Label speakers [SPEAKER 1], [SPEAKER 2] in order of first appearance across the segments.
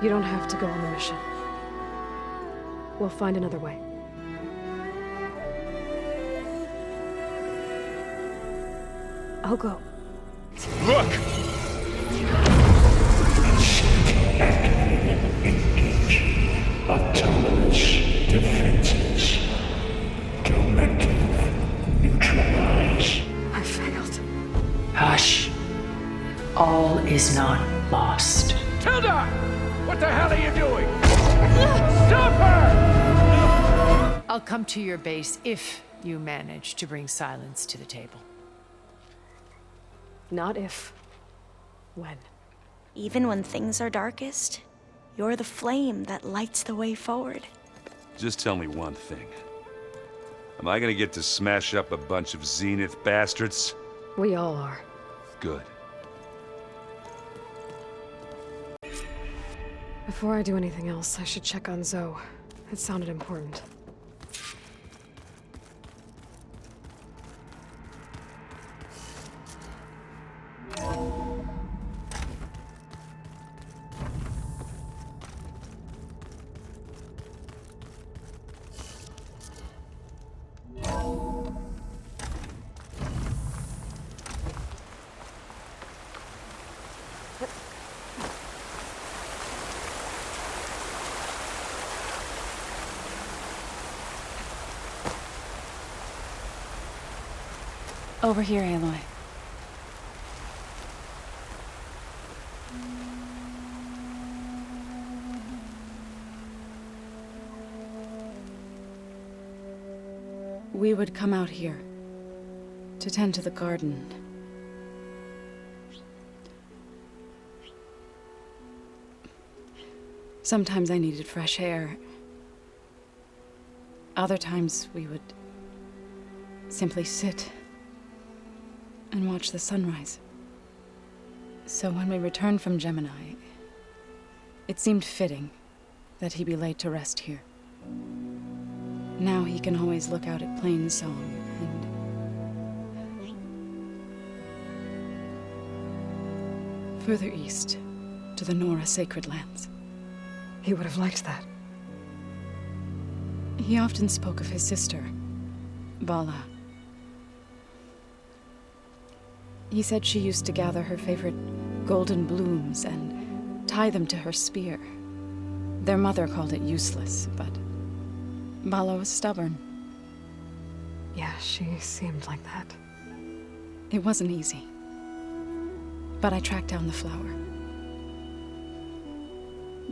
[SPEAKER 1] You don't have to go on the mission. We'll find another way. I'll go.
[SPEAKER 2] Look!
[SPEAKER 3] Engage autonomous defenses. Directive neutralize.
[SPEAKER 1] I failed.
[SPEAKER 4] Hush. All is not lost.
[SPEAKER 2] Tilda! What the hell are you doing? Stop her!
[SPEAKER 4] I'll come to your base if you manage to bring silence to the table.
[SPEAKER 1] Not if. When.
[SPEAKER 5] Even when things are darkest, you're the flame that lights the way forward.
[SPEAKER 2] Just tell me one thing. Am I gonna get to smash up a bunch of Zenith bastards?
[SPEAKER 1] We all are.
[SPEAKER 2] Good.
[SPEAKER 1] Before I do anything else, I should check on Zoe. It sounded important.
[SPEAKER 6] Over here, Aloy. We would come out here to tend to the garden. Sometimes I needed fresh air. Other times we would simply sit and watch the sunrise. So when we returned from Gemini, it seemed fitting that he be laid to rest here. Now he can always look out at Plainsong and further east to the Nora sacred lands.
[SPEAKER 1] He would have liked that.
[SPEAKER 6] He often spoke of his sister, Vala. He said she used to gather her favorite golden blooms and tie them to her spear. Their mother called it useless, but Vala was stubborn.
[SPEAKER 1] Yeah, she seemed like that.
[SPEAKER 6] It wasn't easy. But I tracked down the flower.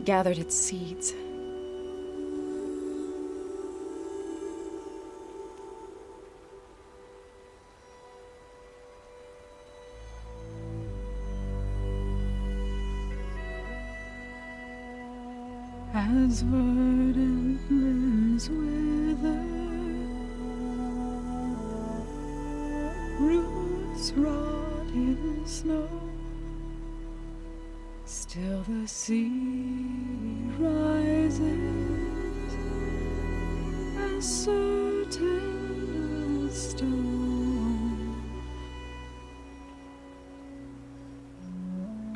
[SPEAKER 6] Gathered its seeds. As verdant limbs wither, roots rot in snow, still the sea rises as certain as stone.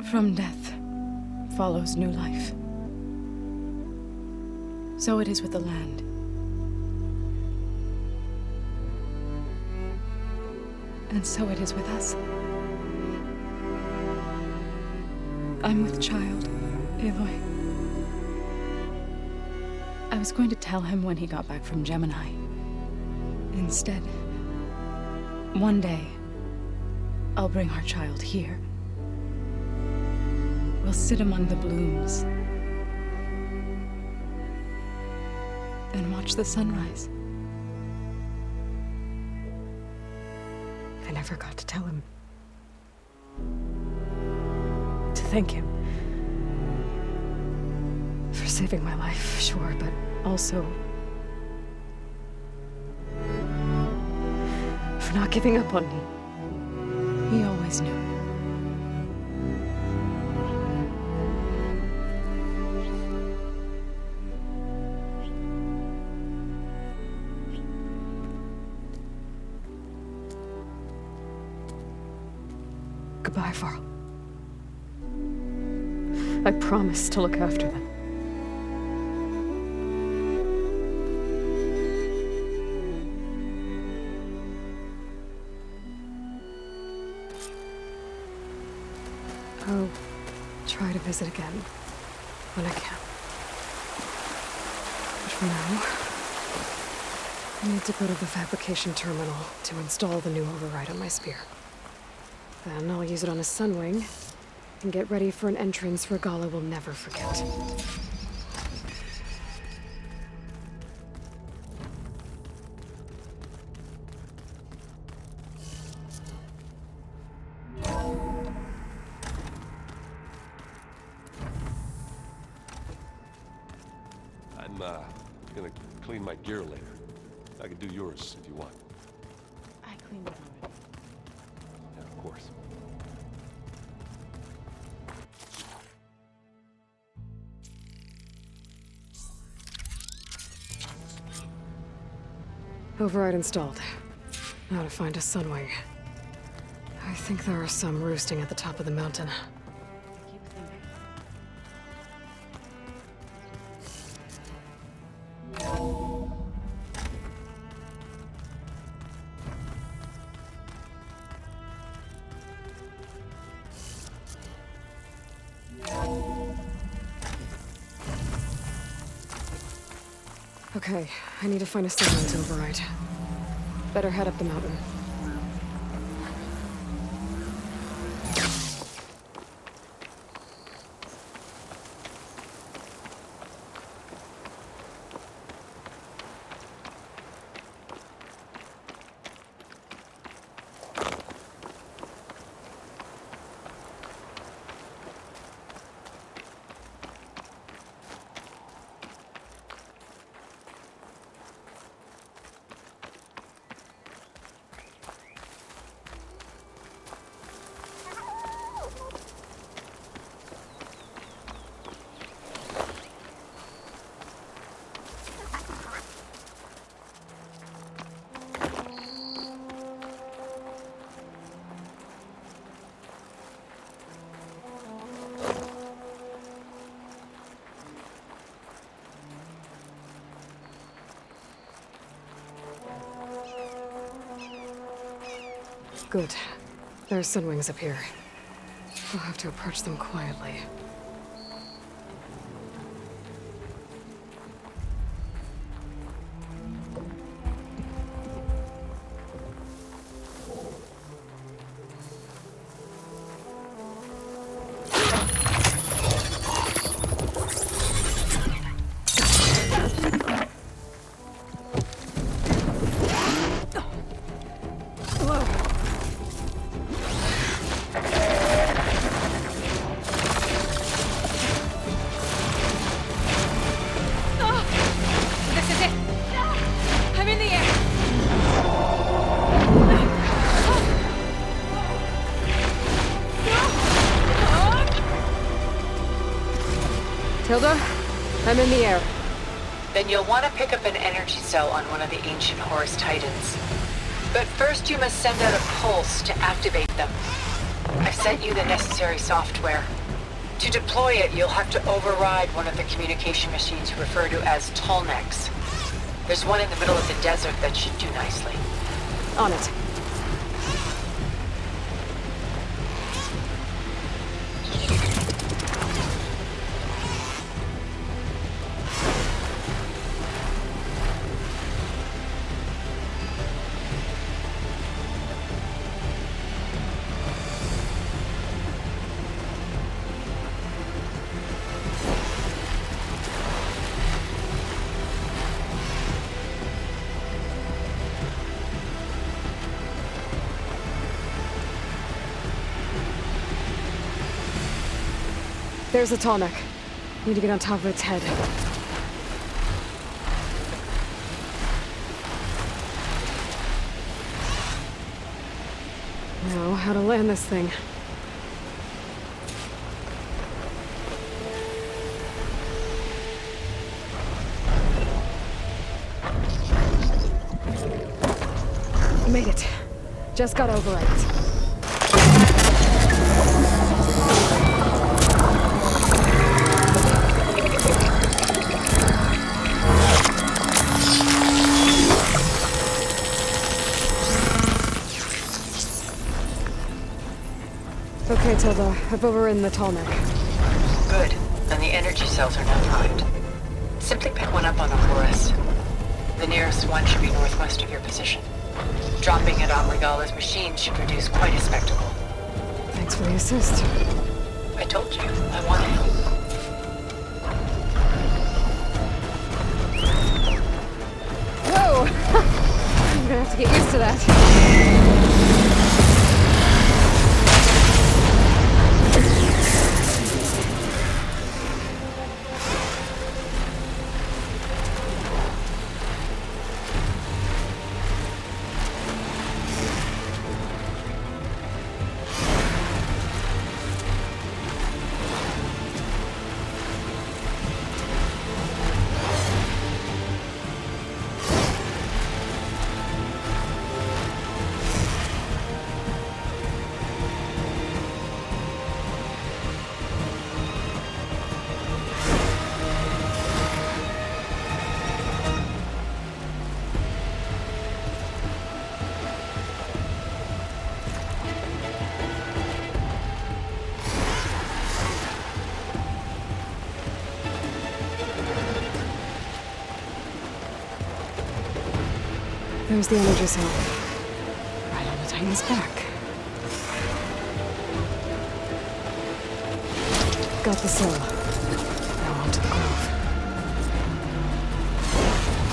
[SPEAKER 6] From death follows new life. So it is with the land. And so it is with us. I'm with child, Aloy. I was going to tell him when he got back from Gemini. Instead, one day, I'll bring our child here. We'll sit among the blooms and watch the sunrise.
[SPEAKER 1] I never got to tell him. To thank him. For saving my life, sure, but also for not giving up on me.
[SPEAKER 6] He always knew.
[SPEAKER 1] Goodbye, Varl. I promise to look after them. I'll try to visit again when I can. But for now, I need to go to the fabrication terminal to install the new override on my spear. Then I'll use it on a sunwing and get ready for an entrance Regala will never forget.
[SPEAKER 7] I'm gonna clean my gear later. I can do yours if you want.
[SPEAKER 6] I cleaned it already.
[SPEAKER 7] Yeah, of course.
[SPEAKER 1] Override installed. Now to find a sunwing. I think there are some roosting at the top of the mountain.
[SPEAKER 6] I keep thinking.
[SPEAKER 1] Okay, I need to find a sunwing to override. Better head up the mountain. Good. There are sunwings up here. I'll have to approach them quietly. Tilda, I'm in the air.
[SPEAKER 4] Then you'll want to pick up an energy cell on one of the ancient Horus Titans. But first you must send out a pulse to activate them. I've sent you the necessary software. To deploy it, you'll have to override one of the communication machines you refer to as Tallnecks. There's one in the middle of the desert that should do nicely.
[SPEAKER 1] On it. There's a tall neck. Need to get on top of its head. Now, how to land this thing. Made it. Just got override it. Tilda. I've overridden the tall neck.
[SPEAKER 4] Good. And the energy cells are now primed. Simply pick one up on a forest. The nearest one should be northwest of your position. Dropping it on Regala's machine should produce quite a spectacle.
[SPEAKER 1] Thanks for the assist.
[SPEAKER 4] I told you, I want to help.
[SPEAKER 1] Whoa! I'm gonna have to get used to that. There's the energy cell. Right on the Titan's back. Got the cell. Now onto the grove.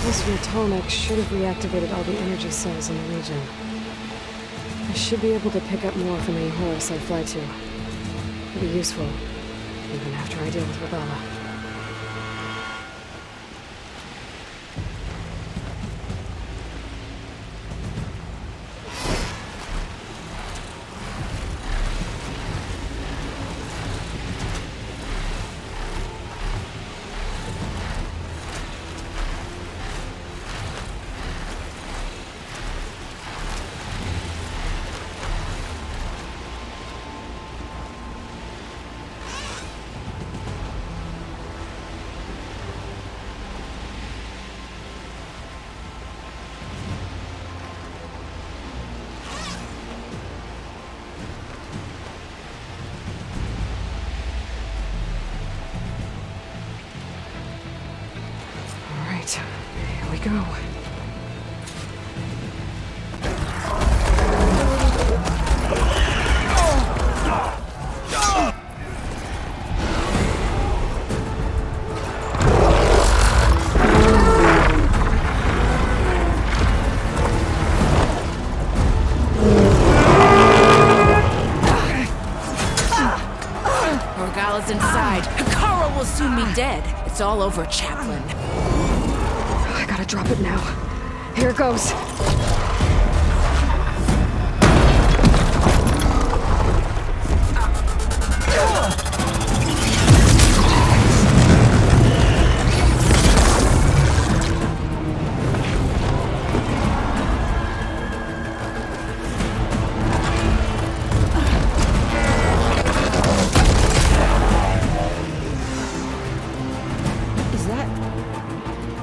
[SPEAKER 1] This Tallneck should have reactivated all the energy cells in the region. I should be able to pick up more from any Horus I fly to. It'll be useful, even after I deal with Regala. Here we go.
[SPEAKER 8] Regala's inside. Hikara will soon be dead. It's all over, Chaplain.
[SPEAKER 1] I gotta drop it now. Here it goes.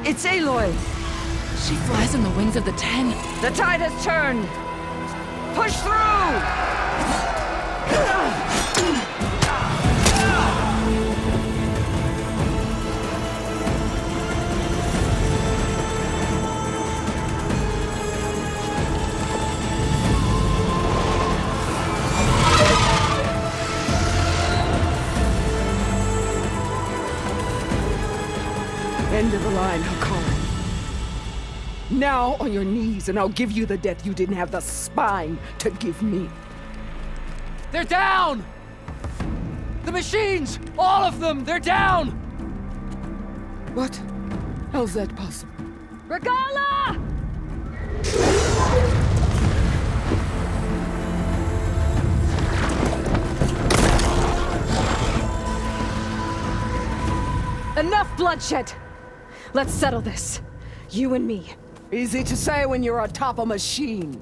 [SPEAKER 9] It's Aloy!
[SPEAKER 8] She flies on the wings of the 10.
[SPEAKER 9] The tide has turned! Push through! End of the line, Hikara. Now on your knees, and I'll give you the death you didn't have the spine to give me.
[SPEAKER 10] They're down! The machines! All of them! They're down!
[SPEAKER 9] What? How's that possible?
[SPEAKER 1] Regala! Enough bloodshed! Let's settle this. You and me.
[SPEAKER 9] Easy to say when you're atop a machine.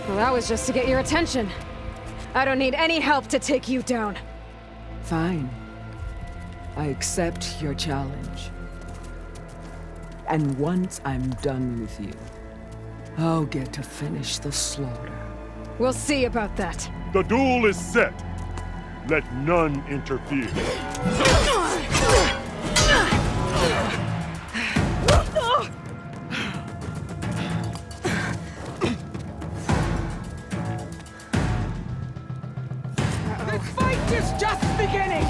[SPEAKER 1] Well, that was just to get your attention. I don't need any help to take you down.
[SPEAKER 9] Fine. I accept your challenge. And once I'm done with you, I'll get to finish the slaughter.
[SPEAKER 1] We'll see about that.
[SPEAKER 3] The duel is set. Let none interfere.
[SPEAKER 9] The fight is just beginning!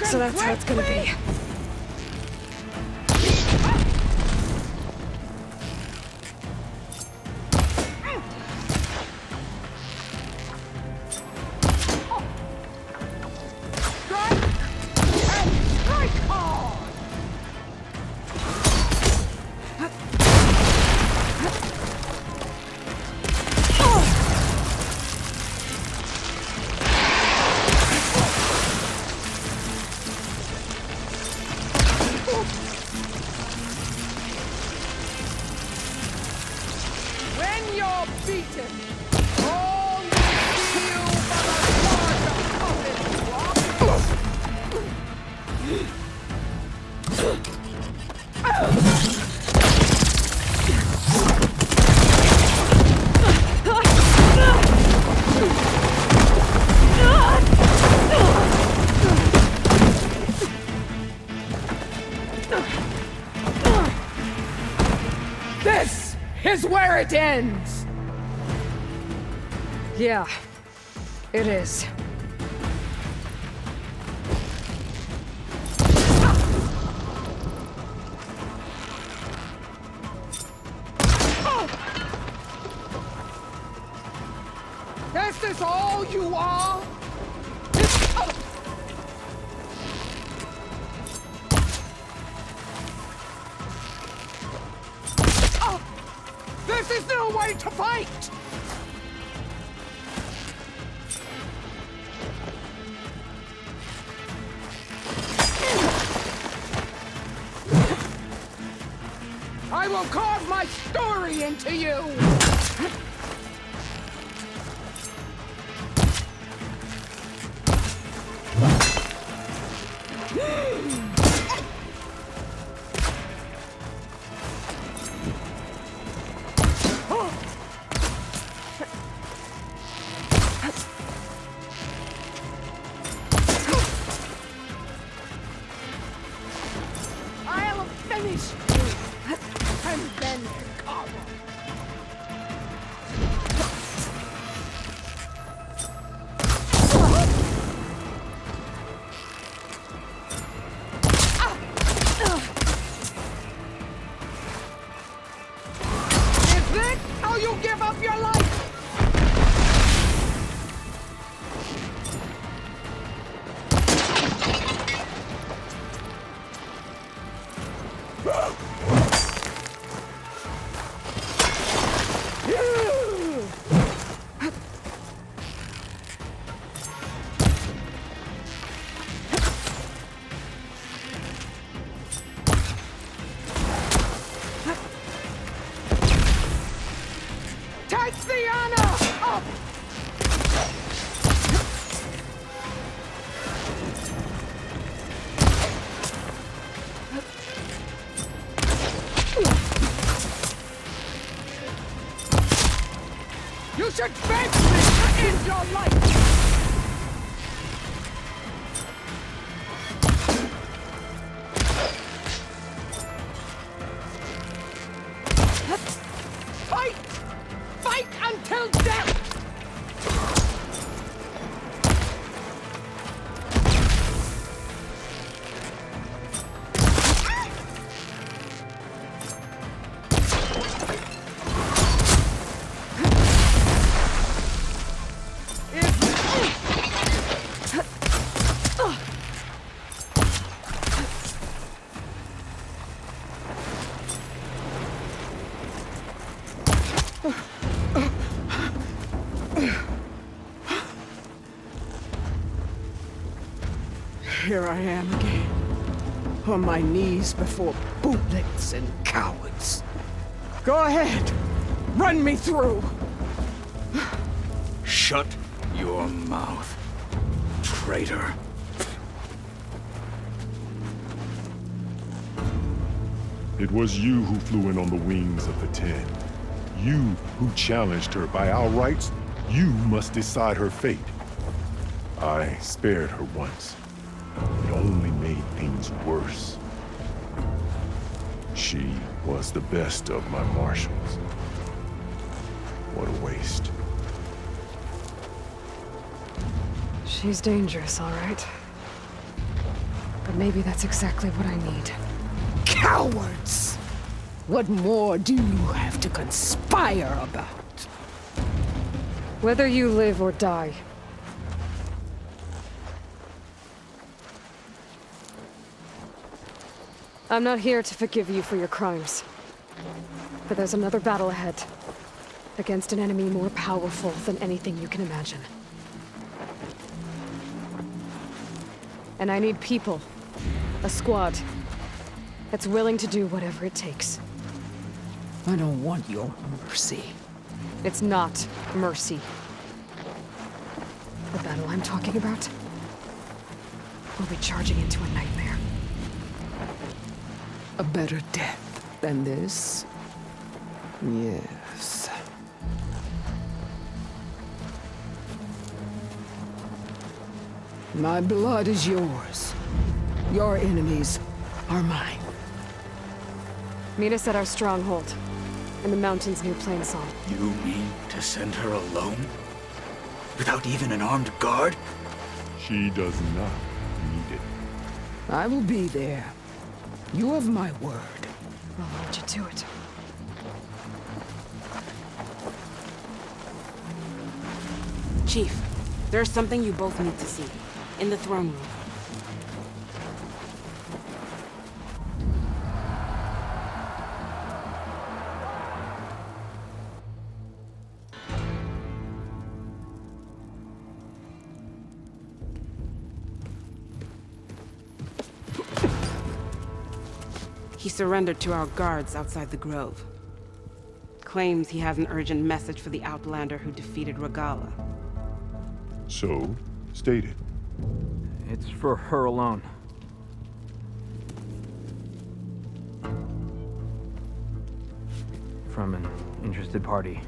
[SPEAKER 1] So that's how it's gonna be.
[SPEAKER 9] This is where it ends!
[SPEAKER 1] Yeah, it is.
[SPEAKER 9] This is all you are? This is no way to fight! I will carve my story into you! I'll finish you, and then recover. Is this how you give up your life? Take the honor up! You should beg me to end your life! Fight! Fight until death! Here I am again, on my knees before bootlets and cowards. Go ahead, run me through.
[SPEAKER 11] Shut your mouth, traitor.
[SPEAKER 3] It was you who flew in on the wings of the 10. You who challenged her by our rights. You must decide her fate. I spared her once. It only made things worse. She was the best of my marshals. What a waste.
[SPEAKER 1] She's dangerous, all right. But maybe that's exactly what I need.
[SPEAKER 9] Cowards! What more do you have to conspire about?
[SPEAKER 1] Whether you live or die. I'm not here to forgive you for your crimes. But there's another battle ahead. Against an enemy more powerful than anything you can imagine. And I need people. A squad. That's willing to do whatever it takes.
[SPEAKER 9] I don't want your mercy.
[SPEAKER 1] It's not mercy. The battle I'm talking about will be charging into a nightmare.
[SPEAKER 9] A better death than this? Yes. My blood is yours. Your enemies are mine.
[SPEAKER 1] Meet us at our stronghold, in the mountains near Plainsong.
[SPEAKER 11] You mean to send her alone? Without even an armed guard?
[SPEAKER 3] She does not need it.
[SPEAKER 9] I will be there. You have my word.
[SPEAKER 1] I'll hold you to it.
[SPEAKER 8] Chief, there's something you both need to see. In the throne room. He surrendered to our guards outside the grove. Claims he has an urgent message for the Outlander who defeated Regala.
[SPEAKER 3] So, state it.
[SPEAKER 10] It's for her alone. From an interested party.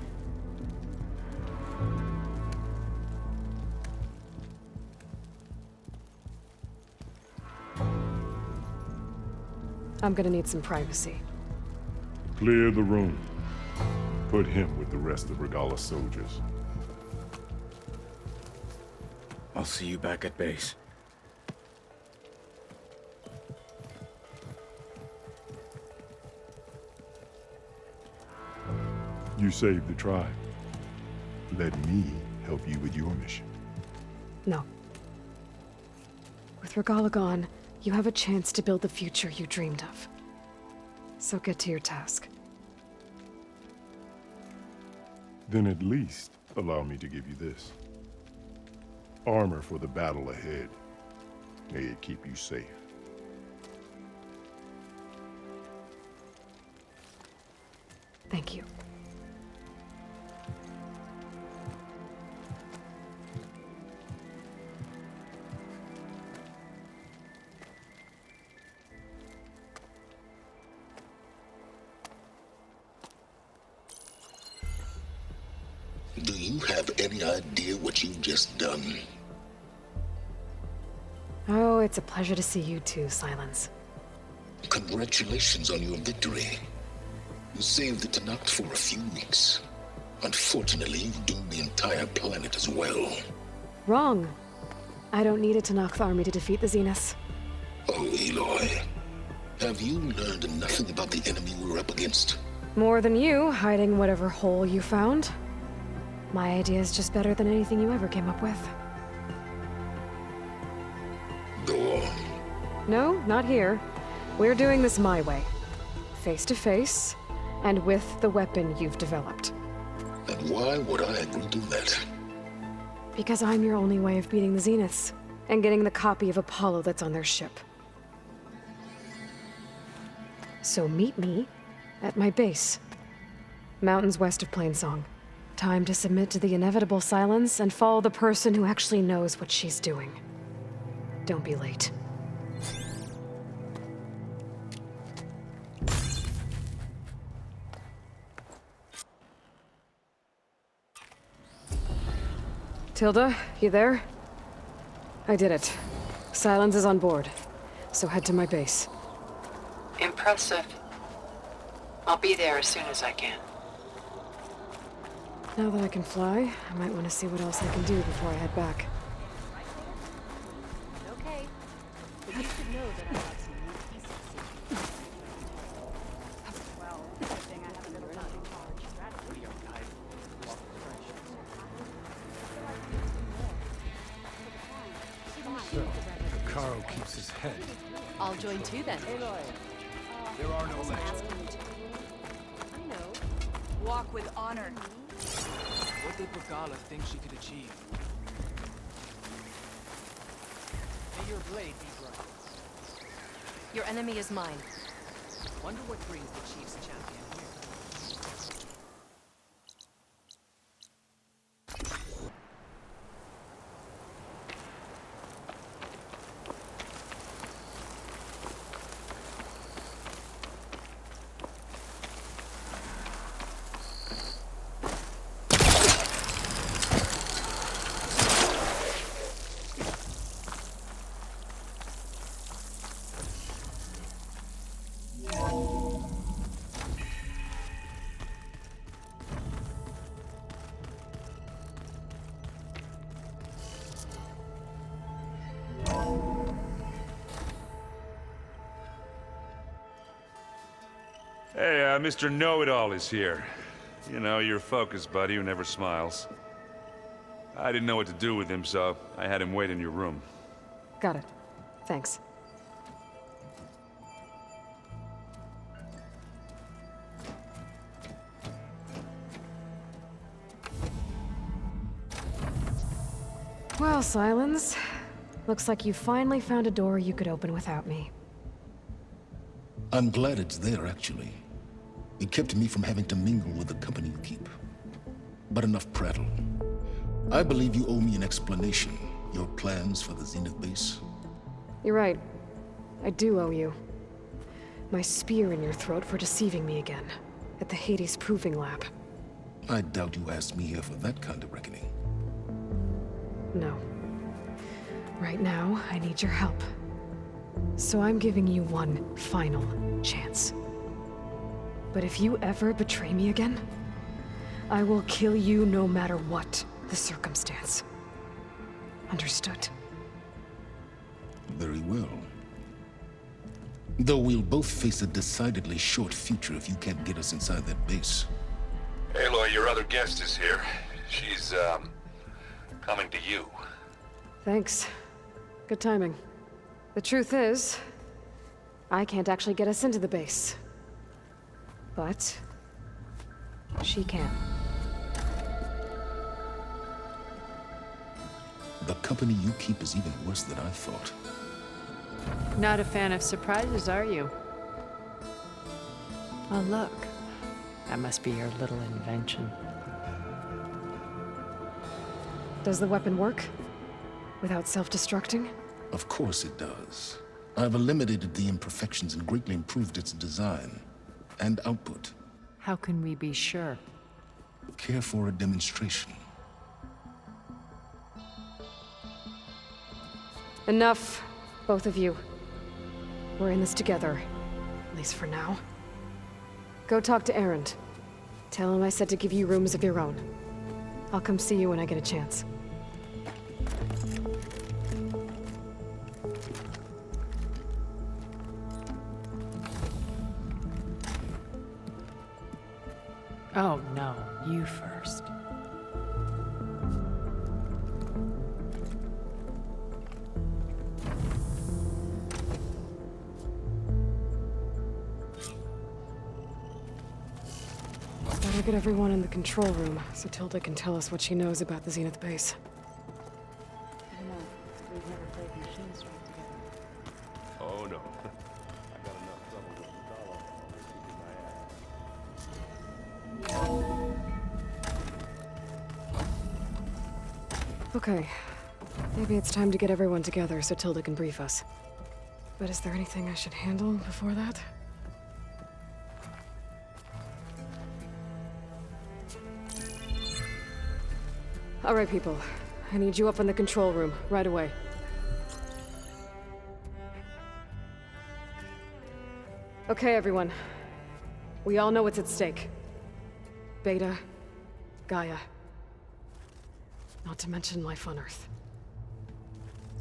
[SPEAKER 1] I'm gonna need some privacy.
[SPEAKER 3] Clear the room. Put him with the rest of Regala's soldiers.
[SPEAKER 11] I'll see you back at base.
[SPEAKER 3] You saved the tribe. Let me help you with your mission.
[SPEAKER 1] No. With Regala gone, you have a chance to build the future you dreamed of. So get to your task.
[SPEAKER 3] Then at least allow me to give you this. Armor for the battle ahead. May it keep you safe.
[SPEAKER 1] Thank you.
[SPEAKER 12] Do you have any idea what you've just done?
[SPEAKER 1] Oh, it's a pleasure to see you too, Silence.
[SPEAKER 12] Congratulations on your victory. You saved the Tanakh for a few weeks. Unfortunately, you've doomed the entire planet as well.
[SPEAKER 1] Wrong. I don't need a Tanakh army to defeat the Zeniths.
[SPEAKER 12] Oh, Aloy. Have you learned nothing about the enemy we're up against?
[SPEAKER 1] More than you, hiding whatever hole you found. My idea is just better than anything you ever came up with.
[SPEAKER 12] Go on.
[SPEAKER 1] No, not here. We're doing this my way. Face to face, and with the weapon you've developed.
[SPEAKER 12] And why would I agree to that?
[SPEAKER 1] Because I'm your only way of beating the Zeniths, and getting the copy of Apollo that's on their ship. So meet me at my base. Mountains west of Plainsong. Time to submit to the inevitable silence and follow the person who actually knows what she's doing. Don't be late. Tilda, you there? I did it. Silence is on board, so head to my base.
[SPEAKER 4] Impressive. I'll be there as soon as I can.
[SPEAKER 1] Now that I can fly, I might want to see what else I can do before I head back.
[SPEAKER 13] Okay, but you should know that I got some new pieces. Well, good thing I have a little nothing large strategy.
[SPEAKER 7] So, Caro keeps his head.
[SPEAKER 13] I'll join too then. Aloy.
[SPEAKER 7] There are no legends.
[SPEAKER 13] I know.
[SPEAKER 14] Walk with honor.
[SPEAKER 10] What did Regala think she could achieve? May your blade be bright.
[SPEAKER 13] Your enemy is mine.
[SPEAKER 10] Wonder what brings the Chief's champion here.
[SPEAKER 2] Hey, Mr. Know-It-All is here. You know, your focus buddy who never smiles. I didn't know what to do with him, so I had him wait in your room.
[SPEAKER 1] Got it. Thanks. Well, Silence. Looks like you finally found a door you could open without me.
[SPEAKER 12] I'm glad it's there, actually. It kept me from having to mingle with the company you keep. But enough prattle. I believe you owe me an explanation. Your plans for the Zenith base?
[SPEAKER 1] You're right. I do owe you. My spear in your throat for deceiving me again. At the Hades Proving Lab.
[SPEAKER 12] I doubt you asked me here for that kind of reckoning.
[SPEAKER 1] No. Right now, I need your help. So I'm giving you one final chance. But if you ever betray me again, I will kill you no matter what the circumstance. Understood?
[SPEAKER 12] Very well. Though we'll both face a decidedly short future if you can't get us inside that base.
[SPEAKER 2] Aloy, your other guest is here. She's, coming to you.
[SPEAKER 1] Thanks. Good timing. The truth is, I can't actually get us into the base. But she can.
[SPEAKER 12] The company you keep is even worse than I thought.
[SPEAKER 4] Not a fan of surprises, are you? Oh, look. That must be your little invention.
[SPEAKER 1] Does the weapon work? Without self-destructing?
[SPEAKER 12] Of course it does. I've eliminated the imperfections and greatly improved its design and output.
[SPEAKER 4] How can we be sure?
[SPEAKER 12] Care for a demonstration?
[SPEAKER 1] Enough, both of you. We're in this together, at least for now. Go talk to Erend. Tell him I said to give you rooms of your own. I'll come see you when I get a chance.
[SPEAKER 15] Oh no, you first.
[SPEAKER 1] Better get everyone in the control room so Tilda can tell us what she knows about the Zenith base.
[SPEAKER 6] I don't know. We've never played machine strike together.
[SPEAKER 7] Oh no. I got enough trouble with the dollar.
[SPEAKER 1] Okay. Maybe it's time to get everyone together so Tilda can brief us. But is there anything I should handle before that? All right, people. I need you up in the control room, right away. Okay, everyone. We all know what's at stake. Beta, Gaia. Not to mention life on Earth.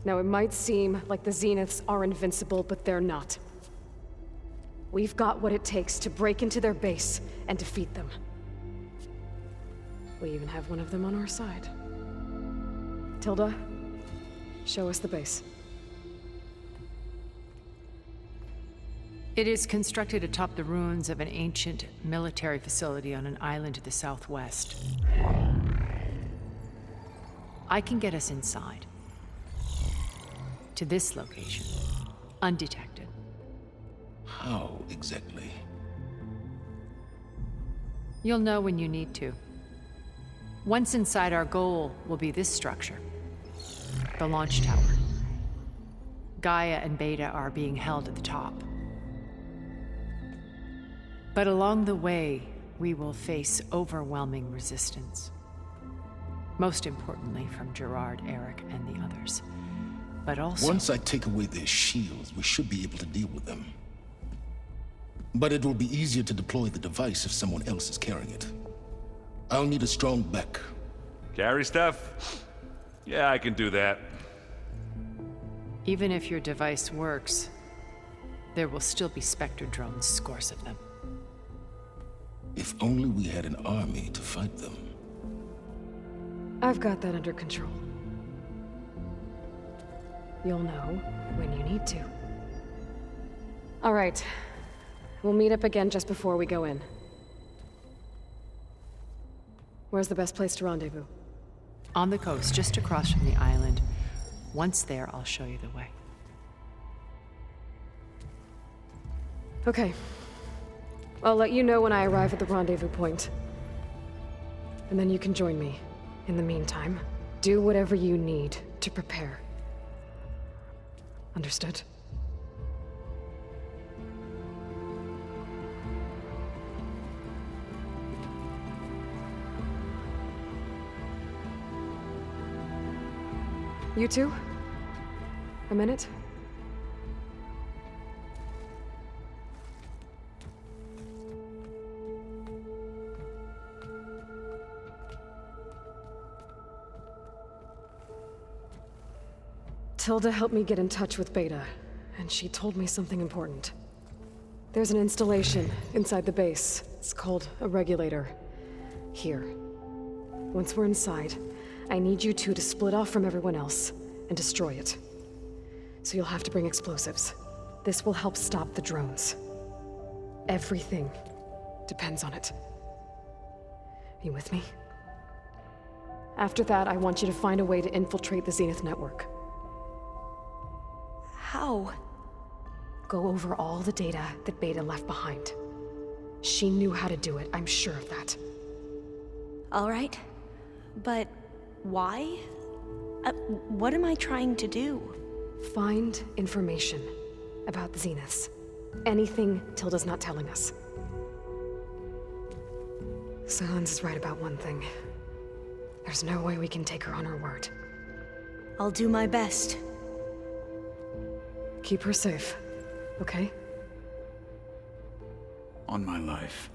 [SPEAKER 1] Now, it might seem like the Zeniths are invincible, but they're not. We've got what it takes to break into their base and defeat them. We even have one of them on our side. Tilda, show us the base.
[SPEAKER 15] It is constructed atop the ruins of an ancient military facility on an island to the southwest. I can get us inside. To this location, undetected.
[SPEAKER 12] How exactly?
[SPEAKER 15] You'll know when you need to. Once inside, our goal will be this structure. The launch tower. Gaia and Beta are being held at the top. But along the way, we will face overwhelming resistance. Most importantly from Gerard, Eric, and the others. But also...
[SPEAKER 12] Once I take away their shields, we should be able to deal with them. But it will be easier to deploy the device if someone else is carrying it. I'll need a strong back.
[SPEAKER 2] Carry stuff? Yeah, I can do that.
[SPEAKER 15] Even if your device works, there will still be Spectre drones, scores of them.
[SPEAKER 12] If only we had an army to fight them.
[SPEAKER 1] I've got that under control. You'll know when you need to. All right. We'll meet up again just before we go in. Where's the best place to rendezvous?
[SPEAKER 15] On the coast, just across from the island. Once there, I'll show you the way.
[SPEAKER 1] Okay. I'll let you know when I arrive at the rendezvous point. And then you can join me. In the meantime, do whatever you need to prepare. Understood? You two? A minute? Tilda helped me get in touch with Beta, and she told me something important. There's an installation inside the base. It's called a regulator. Here. Once we're inside, I need you two to split off from everyone else and destroy it. So you'll have to bring explosives. This will help stop the drones. Everything depends on it. You with me? After that, I want you to find a way to infiltrate the Zenith network.
[SPEAKER 5] How?
[SPEAKER 1] Go over all the data that Beta left behind. She knew how to do it, I'm sure of that.
[SPEAKER 5] All right. But why? What am I trying to do?
[SPEAKER 1] Find information about the Zeniths. Anything Tilda's not telling us. Silence is right about one thing. There's no way we can take her on her word.
[SPEAKER 5] I'll do my best.
[SPEAKER 1] Keep her safe, okay?
[SPEAKER 11] On my life.